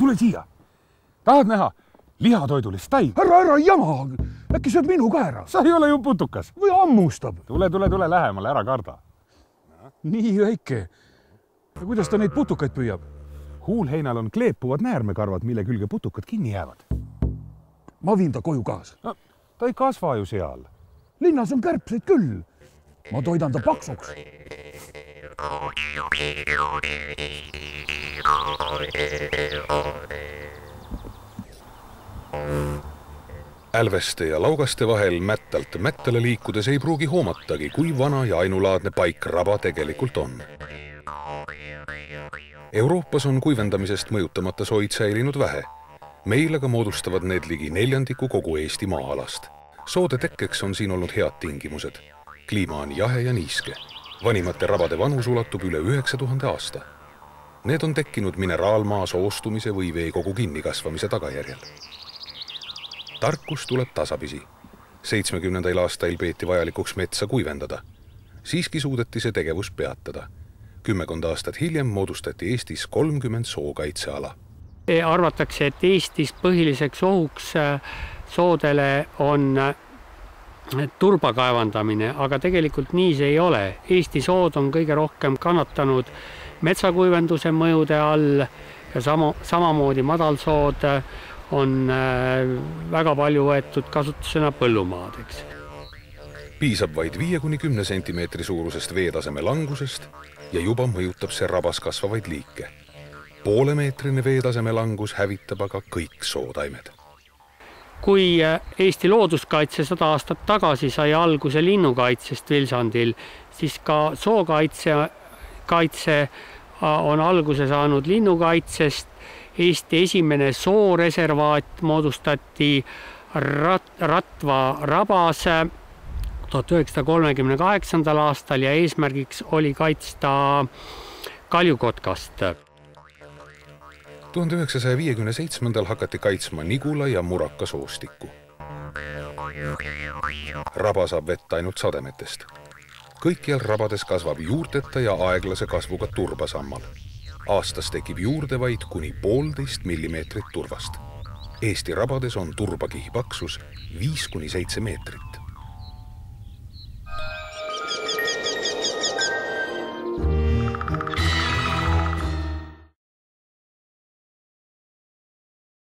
tule siia. Tahad näha lihatoidulist taimi? Ära jama, äkki sööb minu ka ära. Sa ei ole ju putukas. Või ammustab. Tule lähemale, ära karda. Nii väike. Ja kuidas ta neid putukaid püüab? Huulheinal on kleepuvad näärmekarvad, mille külge putukad kinni jäävad. Ma viin ta koju kaasa. No, ta ei kasva ju seal. Linnas on kärpseid küll. Ma toidan ta paksuks. Älveste ja laugaste vahel mättalt mättale liikudes ei pruugi hoomatagi, kui vana ja ainulaadne paik raba tegelikult on. Euroopas on kuivendamisest mõjutamata soid säilinud vähe. Meil aga moodustavad need ligi 1/4 kogu Eesti maa-alast. Soode tekkeks on siin olnud head tingimused. Kliima on jahe ja niiske. Vanimate rabade vanus ulatub üle 9000 aasta. Need on tekkinud mineraalmaa soostumise või veekogu kinnikasvamise tagajärjel. Tarkus tuleb tasapisi. 70. aastail peeti vajalikuks metsa kuivendada. Siiski suudeti see tegevus peatada. 10 aastat hiljem moodustati Eestis 30 sookaitseala. Arvatakse, et Eestis põhiliseks ohuks soodele on turba kaevandamine, aga tegelikult nii see ei ole. Eesti sood on kõige rohkem kannatanud metsakuivenduse mõjude all ja samamoodi madalsood on väga palju võetud kasutusena põllumaadeks. Piisab vaid 5–10 sentimeetri suurusest veetaseme langusest ja juba mõjutab see rabas kasvavaid liike. Poolemeetrine veetaseme langus hävitab aga kõik sootaimed. Kui Eesti looduskaitse 100 aastat tagasi sai alguse linnukaitsest Vilsandil, siis ka sookaitse on alguse saanud linnukaitsest. Eesti esimene sooreservaat moodustati Ratva rabas 1938. aastal ja eesmärgiks oli kaitsta kaljukotkast. 1957. hakati kaitsma Nigula ja Muraka soostikku. Raba saab vett ainult sademetest. Kõikjal rabades kasvab juurteta ja aeglase kasvuga turbasammal. Aastas tekib juurde vaid kuni 1,5 millimeetrit turvast. Eesti rabades on turbakihi paksus 5–7 meetrit.